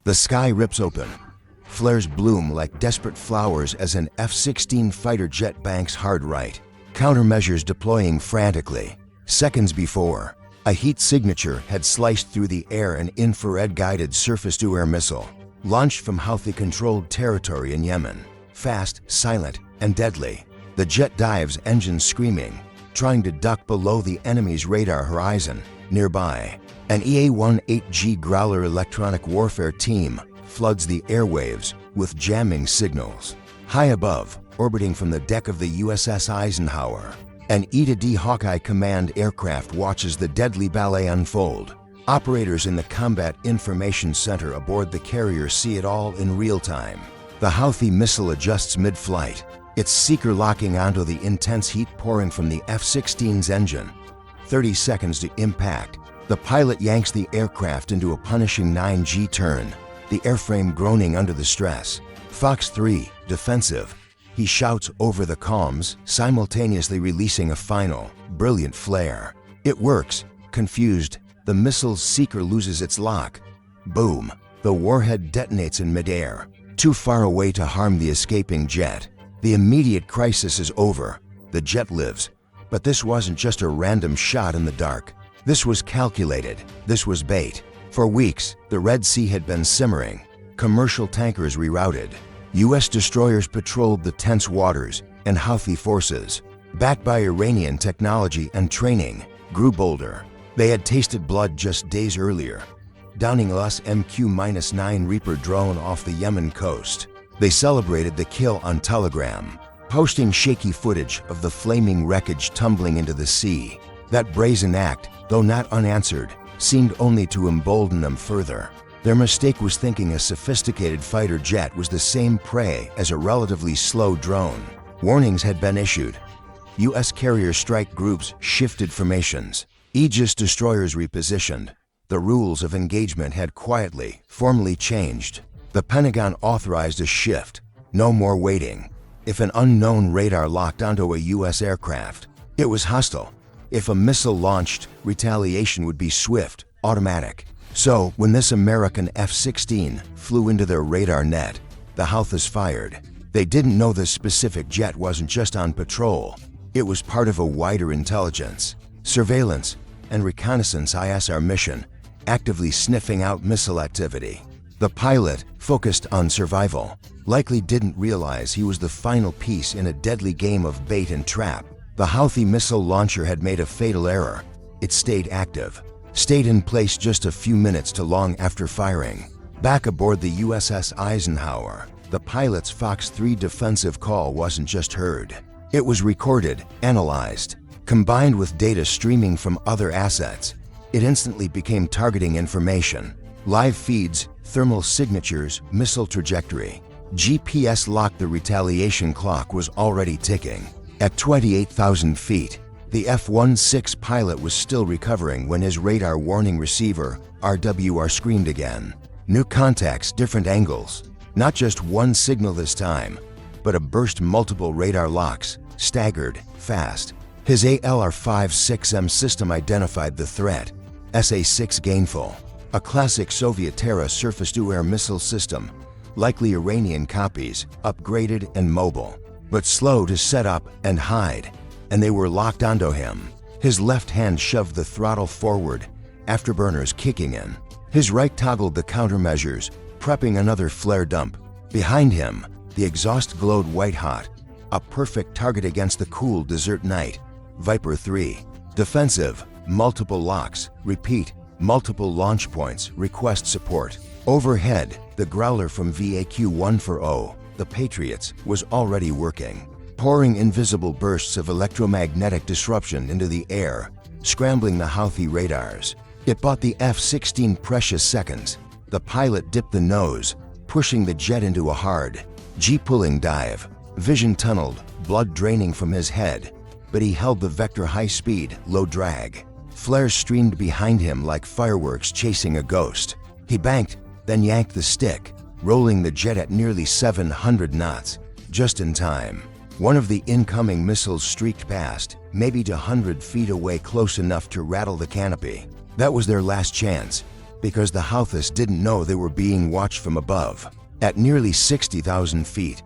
The sky rips open. Flares bloom like desperate flowers as an F-16 fighter jet banks hard right. Countermeasures deploying frantically. Seconds before, a heat signature had sliced through the air an infrared-guided surface-to-air missile, launched from Houthi-controlled territory in Yemen. Fast, silent, and deadly. The jet dives, engines screaming, trying to duck below the enemy's radar horizon. Nearby, an EA-18G Growler electronic warfare team floods the airwaves with jamming signals. High above, orbiting from the deck of the USS Eisenhower, an E-A-18G Hawkeye command aircraft watches the deadly ballet unfold. Operators in the Combat Information Center aboard the carrier see it all in real time. The Houthi missile adjusts mid-flight, its seeker locking onto the intense heat pouring from the F-16's engine. 30 seconds to impact, the pilot yanks the aircraft into a punishing 9G turn, the airframe groaning under the stress. Fox 3, defensive. He shouts over the comms, simultaneously releasing a final, brilliant flare. It works. Confused, the missile's seeker loses its lock. Boom! The warhead detonates in midair, too far away to harm the escaping jet. The immediate crisis is over. The jet lives. But this wasn't just a random shot in the dark. This was calculated. This was bait. For weeks, the Red Sea had been simmering. Commercial tankers rerouted. U.S. destroyers patrolled the tense waters, and Houthi forces, backed by Iranian technology and training, grew bolder. They had tasted blood just days earlier, downing US MQ-9 Reaper drone off the Yemen coast. They celebrated the kill on Telegram, posting shaky footage of the flaming wreckage tumbling into the sea. That brazen act, though not unanswered, seemed only to embolden them further. Their mistake was thinking a sophisticated fighter jet was the same prey as a relatively slow drone. Warnings had been issued. U.S. carrier strike groups shifted formations. Aegis destroyers repositioned. The rules of engagement had quietly, formally changed. The Pentagon authorized a shift. No more waiting. If an unknown radar locked onto a U.S. aircraft, it was hostile. If a missile launched, retaliation would be swift, automatic. So, when this American F-16 flew into their radar net, the Houthis fired. They didn't know this specific jet wasn't just on patrol. It was part of a wider intelligence, surveillance, and reconnaissance ISR mission, actively sniffing out missile activity. The pilot, focused on survival, likely didn't realize he was the final piece in a deadly game of bait and trap. The Houthi missile launcher had made a fatal error. It stayed active, stayed in place just a few minutes to long after firing. Back aboard the USS Eisenhower, the pilot's Fox 3 defensive call wasn't just heard. It was recorded, analyzed, combined with data streaming from other assets. It instantly became targeting information. Live feeds, thermal signatures, missile trajectory. GPS locked. The retaliation clock was already ticking. At 28,000 feet, the F-16 pilot was still recovering when his radar warning receiver, RWR, screamed again. New contacts, different angles. Not just one signal this time, but a burst. Multiple radar locks, staggered, fast. His ALR-56M system identified the threat. SA-6 Gainful, a classic Soviet-era surface-to-air missile system, likely Iranian copies, upgraded and mobile, but slow to set up and hide, and they were locked onto him. His left hand shoved the throttle forward, afterburners kicking in. His right toggled the countermeasures, prepping another flare dump. Behind him, the exhaust glowed white-hot, a perfect target against the cool desert night. Viper 3, defensive, multiple locks, repeat, multiple launch points, request support. Overhead, the Growler from VAQ-140, the Patriots, was already working, pouring invisible bursts of electromagnetic disruption into the air, scrambling the Houthi radars. It bought the F-16 precious seconds. The pilot dipped the nose, pushing the jet into a hard, G-pulling dive. Vision tunneled, blood draining from his head, but he held the vector high speed, low drag. Flares streamed behind him like fireworks chasing a ghost. He banked, then yanked the stick, rolling the jet at nearly 700 knots, just in time. One of the incoming missiles streaked past, maybe 100 feet away, close enough to rattle the canopy. That was their last chance. because the Houthis didn't know they were being watched from above. At nearly 60,000 feet,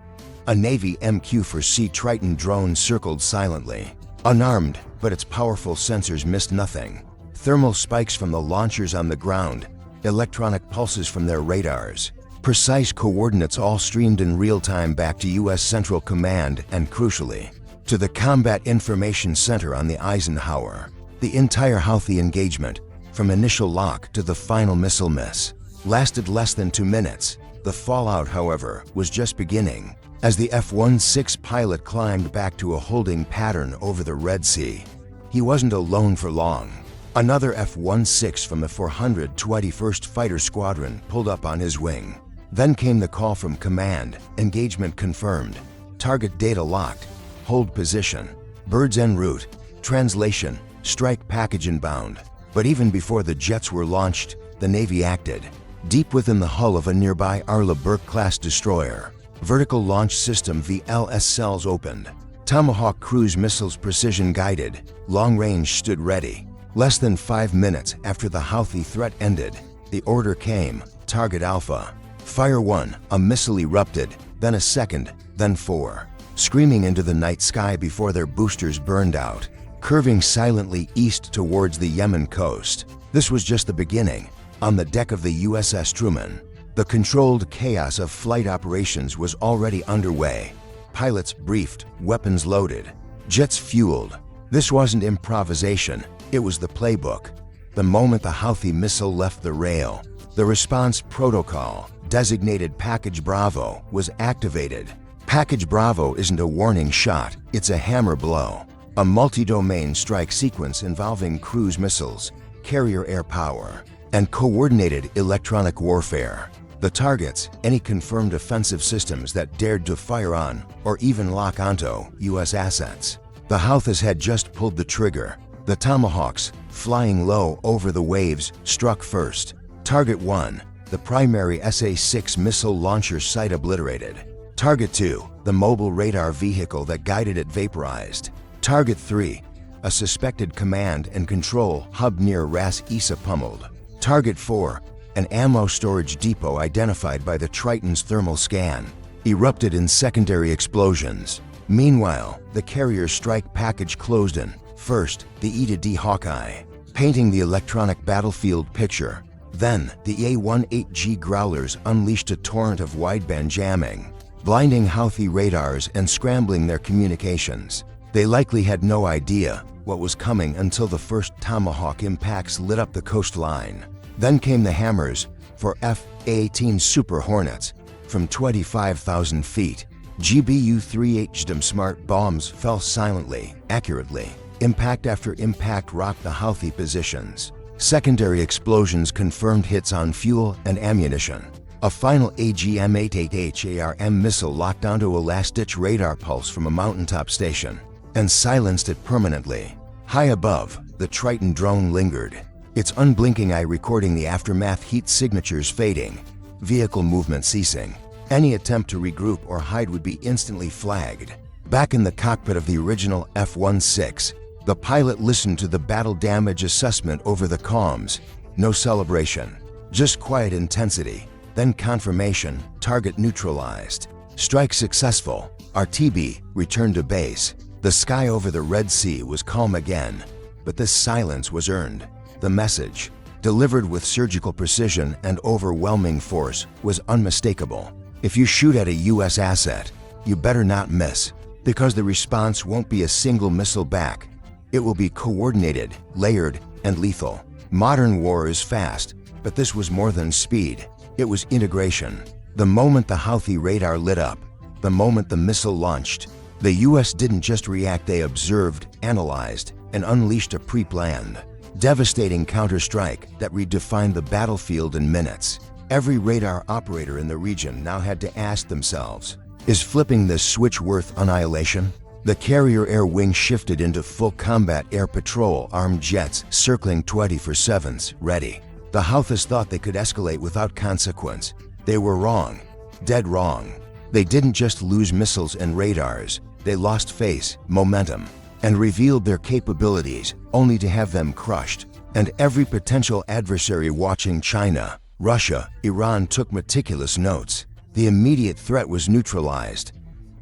a Navy MQ-4C Triton drone circled silently. Unarmed, but its powerful sensors missed nothing. Thermal spikes from the launchers on the ground, electronic pulses from their radars. Precise coordinates all streamed in real time back to U.S. Central Command and, crucially, to the Combat Information Center on the Eisenhower. The entire Houthi engagement, from initial lock to the final missile miss, lasted less than 2 minutes. The fallout, however, was just beginning. As the F-16 pilot climbed back to a holding pattern over the Red Sea, he wasn't alone for long. Another F-16 from the 421st Fighter Squadron pulled up on his wing. Then came the call from command, engagement confirmed, target data locked, hold position, birds en route, translation, strike package inbound. But even before the jets were launched, the Navy acted. Deep within the hull of a nearby Arleigh Burke-class destroyer, vertical launch system VLS cells opened. Tomahawk cruise missiles precision-guided, long-range stood ready. Less than 5 minutes after the Houthi threat ended, the order came, target Alpha. Fire 1, a missile erupted, then a second, then 4, screaming into the night sky before their boosters burned out, curving silently east towards the Yemen coast. This was just the beginning. On the deck of the USS Truman, the controlled chaos of flight operations was already underway. Pilots briefed, weapons loaded, jets fueled. This wasn't improvisation, it was the playbook. The moment the Houthi missile left the rail, the response protocol, designated Package Bravo, was activated. Package Bravo isn't a warning shot, it's a hammer blow. A multi-domain strike sequence involving cruise missiles, carrier air power, and coordinated electronic warfare. The targets, any confirmed offensive systems that dared to fire on or even lock onto U.S. assets. The Houthis had just pulled the trigger. The Tomahawks, flying low over the waves, struck first. Target 1, the primary SA-6 missile launcher site obliterated. Target 2, the mobile radar vehicle that guided it vaporized. Target 3, a suspected command and control hub near Ras Isa pummeled. Target 4, an ammo storage depot identified by the Triton's thermal scan, erupted in secondary explosions. Meanwhile, the carrier strike package closed in, first, the E-A-18G Hawkeye, painting the electronic battlefield picture. Then, the EA-18G Growlers unleashed a torrent of wideband jamming, blinding Houthi radars and scrambling their communications. They likely had no idea what was coming until the first Tomahawk impacts lit up the coastline. Then came the hammers for F-18 Super Hornets from 25,000 feet. GBU-3 JDAM smart bombs fell silently, accurately. Impact after impact rocked the Houthi positions. Secondary explosions confirmed hits on fuel and ammunition. A final AGM-88H HARM missile locked onto a last-ditch radar pulse from a mountaintop station and silenced it permanently. High above, the Triton drone lingered, its unblinking eye recording the aftermath, heat signatures fading, vehicle movement ceasing. Any attempt to regroup or hide would be instantly flagged. Back in the cockpit of the original F-16, the pilot listened to the battle damage assessment over the comms. No celebration, just quiet intensity. Then confirmation, target neutralized. Strike successful, RTB returned to base. The sky over the Red Sea was calm again, but this silence was earned. The message, delivered with surgical precision and overwhelming force, was unmistakable. If you shoot at a U.S. asset, you better not miss, because the response won't be a single missile back. It will be coordinated, layered, and lethal. Modern war is fast, but this was more than speed. It was integration. The moment the Houthi radar lit up, the moment the missile launched, the U.S. didn't just react, they observed, analyzed, and unleashed a pre-planned, devastating counterstrike that redefined the battlefield in minutes. Every radar operator in the region now had to ask themselves, is flipping this switch worth annihilation? The carrier air wing shifted into full combat air patrol, armed jets circling 24/7s, ready. The Houthis thought they could escalate without consequence. They were wrong, dead wrong. They didn't just lose missiles and radars, they lost face, momentum, and revealed their capabilities only to have them crushed. And every potential adversary watching China, Russia, Iran took meticulous notes. The immediate threat was neutralized.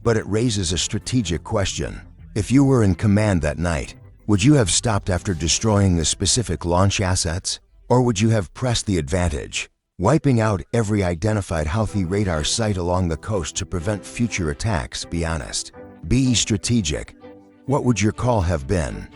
But it raises a strategic question. If you were in command that night, would you have stopped after destroying the specific launch assets? Or would you have pressed the advantage, wiping out every identified Houthi radar site along the coast to prevent future attacks? Be honest. Be strategic. What would your call have been?